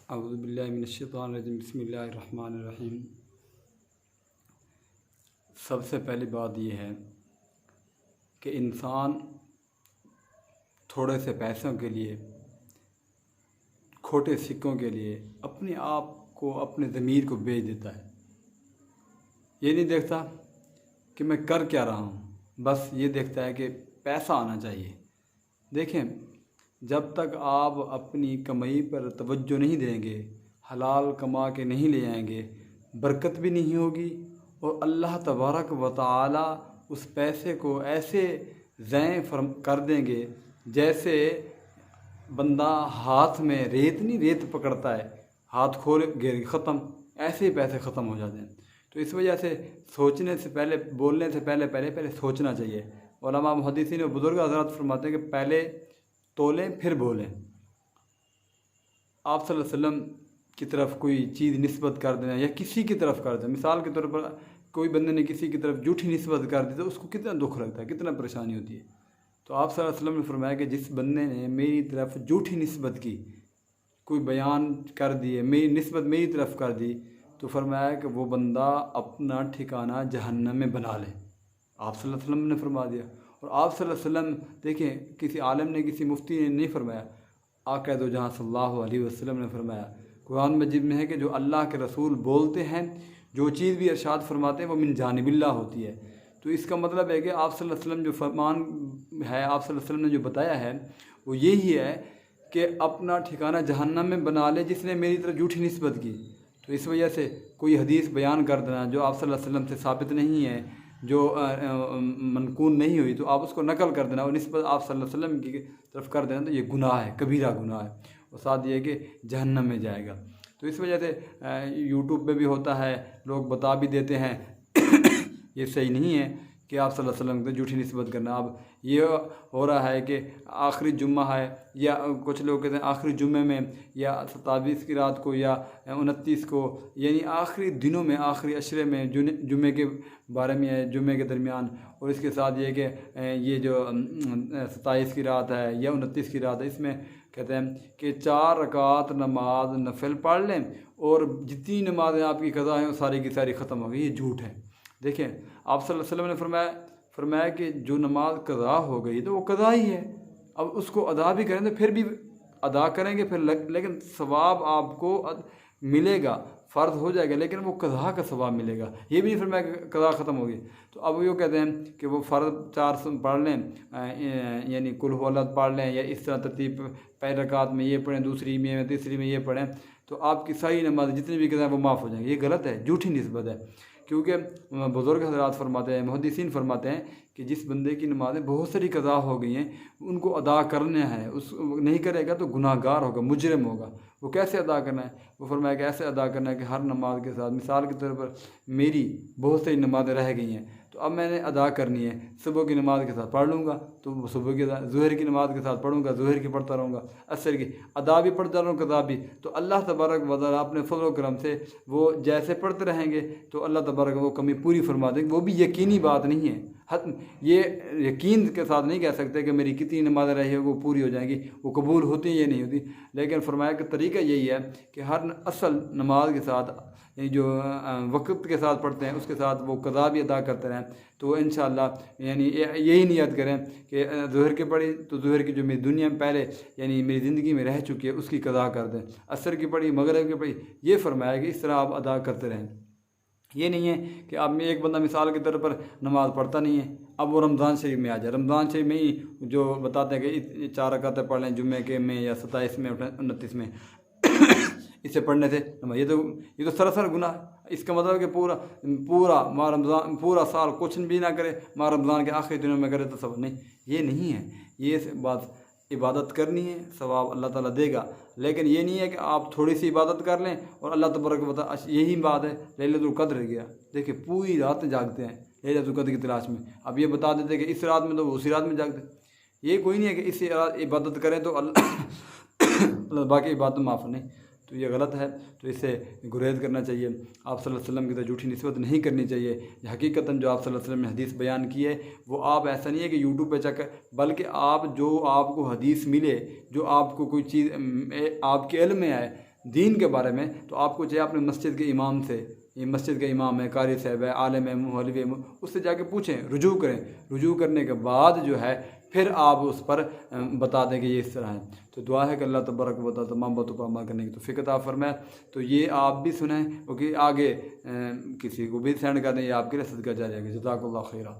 अऊज़ु बिल्लाहि मिनश्शैतानिर्रजीम बिस्मिल्लाहिर्रहमानिर्रहीम। सबसे पहली बात यह है कि इंसान थोड़े से पैसों के लिए, खोटे सिक्कों के लिए अपने आप को, अपने ज़मीर को बेच देता है। ये नहीं देखता कि मैं कर क्या रहा हूँ, बस ये देखता है कि पैसा आना चाहिए। देखें, जब तक आप अपनी कमाई पर तवज्जो नहीं देंगे, हलाल कमा के नहीं ले आएंगे, बरकत भी नहीं होगी और अल्लाह तबारक व तआला उस पैसे को ऐसे ज़ैं कर देंगे जैसे बंदा हाथ में रेत पकड़ता है, हाथ खोल गिर ख़त्म, ऐसे ही पैसे ख़त्म हो जाते हैं। तो इस वजह से सोचने से पहले, बोलने से पहले सोचना चाहिए। उलमा मुहद्दिसीन और बुज़ुर्ग हज़रात फरमाते हैं कि पहले तोलें फिर बोलें। आप सल्लल्लाहु अलैहि वसल्लम की तरफ कोई चीज़ निस्बत कर देना या किसी की तरफ कर देना, मिसाल के तौर पर कोई बंदे ने किसी की तरफ झूठी निस्बत कर दी तो उसको कितना दुख लगता है, कितना परेशानी होती है। तो आप सल्लल्लाहु अलैहि वसल्लम ने फरमाया कि जिस बंदे ने मेरी तरफ झूठी निस्बत की, कोई बयान कर दिए, मेरी निस्बत मेरी तरफ कर दी, तो फरमाया कि वो बंदा अपना ठिकाना जहन्नम में बना ले। आप सल्लल्लाहु अलैहि वसल्लम ने फरमा दिया। और आप सल्लल्लाहु अलैहि वसल्लम देखें, किसी आलिम ने, किसी मुफ्ती ने नहीं फरमाया, आका दो जहाँ सल्लल्लाहु अलैहि वसल्लम ने फरमाया। कुरान मजीद में है कि जो अल्लाह के रसूल बोलते हैं, जो चीज़ भी इरशाद फरमाते हैं, वो मिन जानिबिल्लाह होती है। तो इसका मतलब है कि आप सल्लल्लाहु अलैहि वसल्लम जो फरमान है, आप सल्लल्लाहु अलैहि वसल्लम ने जो बताया है, वो यही है कि अपना ठिकाना जहन्नम में बना ले जिसने मेरी तरफ झूठी निस्बत की। तो इस वजह से कोई हदीस बयान कर देना जो आप सल्लल्लाहु अलैहि वसल्लम से साबित नहीं है, जो मनकून नहीं हुई, तो आप उसको नकल कर देना और निस्बत आप सल्लल्लाहु अलैहि वसल्लम की तरफ कर देना, तो ये गुनाह है, कबीरा गुनाह है, और साथ ये कि जहन्नम में जाएगा। तो इस वजह से यूट्यूब पे भी होता है, लोग बता भी देते हैं ये सही नहीं है कि आप सल्लल्लाहु अलैहि वसल्लम को झूठी निस्बत करना। अब ये हो रहा है कि आखिरी जुम्मा है, या कुछ लोग कहते हैं आखिरी जुम्मे में, या 27 की रात को, या 29 को, यानी आखिरी दिनों में, आखिरी अशरे में, जुम्मे के बारे में है, जुम्मे के दरमियान। और इसके साथ ये कि ये जो 27 की रात है या 29 की रात है, इसमें कहते हैं कि 4 रकात नमाज नफिल पढ़ लें और जितनी नमाज़ें आपकी कज़ा हैं वो सारी की सारी ख़त्म हो गई। ये झूठ है। देखें, आप सल्लल्लाहु अलैहि वसल्लम ने फरमाया कि जो नमाज कज़ा हो गई तो वो कज़ा ही है, अब उसको अदा भी करें तो फिर भी अदा करेंगे फिर, लेकिन सवाब आपको मिलेगा, फ़र्ज हो जाएगा, लेकिन वो कज़ा का सवाब मिलेगा। ये भी नहीं फरमाया कि कज़ा ख़त्म हो गई। तो अब वो कहते हैं कि वो फ़र्ज 4 पढ़ लें, यानी कुल हुवल्लाह पढ़ लें, या इस तरह तरतीब पहली रकात में ये पढ़ें, दूसरी में, तीसरी में ये पढ़ें, तो आपकी सारी नमाज जितनी भी कज़ा वो माफ़ हो जाएंगी। ये गलत है, झूठी निस्बत है। क्योंकि बुज़ुर्ग हज़रात फरमाते हैं, मुहद्दिसीन फरमाते हैं कि जिस बंदे की नमाज़ें बहुत सारी कज़ा हो गई हैं, उनको अदा करना है, उस नहीं करेगा तो गुनाहगार होगा, मुजरिम होगा। वो कैसे अदा करना है? वो फरमाया कि ऐसे अदा करना है कि हर नमाज के साथ, मिसाल के तौर पर मेरी बहुत सारी नमाज़ें रह गई हैं, तो अब मैंने अदा करनी है, सुबह की नमाज़ के साथ पढ़ लूँगा तो सुबह की, ज़ोहर की नमाज़ के साथ पढ़ूँगा, ज़ोहर की पढ़ता रहूँगा, असर की अदा भी पढ़ता रहूँ, कज़ा भी। तो अल्लाह तबारक व तआला अपने फज़ल व करम से वो जैसे पढ़ते रहेंगे तो अल्लाह तबारक वो कमी पूरी फरमा देंगे। वो भी यकीनी बात नहीं है, ये यकीन के साथ नहीं कह सकते कि मेरी कितनी नमाज़ें रही है वो पूरी हो जाएंगी, वो कबूल होती ये नहीं होती। लेकिन फरमाया कि तरीका यही है कि हर असल नमाज के साथ, जो वक्त के साथ पढ़ते हैं, उसके साथ वो कज़ा भी अदा करते रहें। तो इंशाअल्लाह यानी यही नियत करें कि ज़ोहर की पढ़ी तो ज़ोहर की जो मेरी दुनिया में पहले यानी मेरी ज़िंदगी में रह चुकी है उसकी कज़ा कर दें, असर की पढ़ी, मगरिब की पढ़ी, ये फरमाया कि इस तरह आप अदा करते रहें। ये नहीं है कि आप में एक बंदा मिसाल के तौर पर नमाज़ पढ़ता नहीं है, अब वो रमज़ान शरीफ में आ जाए, रमज़ान शरीफ में ही जो बताते हैं कि 4 रकातें पढ़ लें जुम्मे के में, या 27 में, 29 में इसे पढ़ने से ये तो सरासर गुनाह है। इसका मतलब कि पूरा माह रमज़ान, पूरा साल कुछ भी ना करे, माह रमज़ान के आखिरी दिनों में करे तो सब नहीं, ये नहीं है। ये बात, इबादत करनी है, सवाब अल्लाह ताला देगा, लेकिन ये नहीं है कि आप थोड़ी सी इबादत कर लें और अल्लाह तबारक व तआला, यही बात है लैलतुल क़द्र गया। देखिए पूरी रात जागते हैं लैलतुल क़द्र की तलाश में, अब ये बता देते कि इस रात में तो उसी रात में जागते। ये कोई नहीं है कि इस इबादत करें तो अल्लाह बाकी इबादत माफ़ नहीं, तो ये गलत है। तो इससे गुरेज करना चाहिए। आप सल्लल्लाहु अलैहि वसल्लम की तो झूठी निस्बत नहीं करनी चाहिए। हकीकतन जो आप सल्लल्लाहु अलैहि वसल्लम ने हदीस बयान की है वो आप ऐसा नहीं है कि यूट्यूब पे चेक, बल्कि आप जो आपको हदीस मिले, जो आपको कोई चीज़ आपके इल्म में आए, दीन के बारे में, तो आपको चाहे अपने मस्जिद के इमाम से, ये मस्जिद का इमाम है, कारी साहब है, आलिम है, मौलवी है, उससे जाके पूछें, रुजू करें। रुजू करने के बाद जो है फिर आप उस पर बता दें कि ये इस तरह है। तो दुआ है कि अल्लाह तबारक व तआला तमाम बातों पर अमल करने की तौफीक अता फरमाए। तो ये आप भी सुनें, क्योंकि आगे किसी को भी सेंड कर दें, ये आपके लिए सदका जारी है। जज़ाकल्लाह खैरा।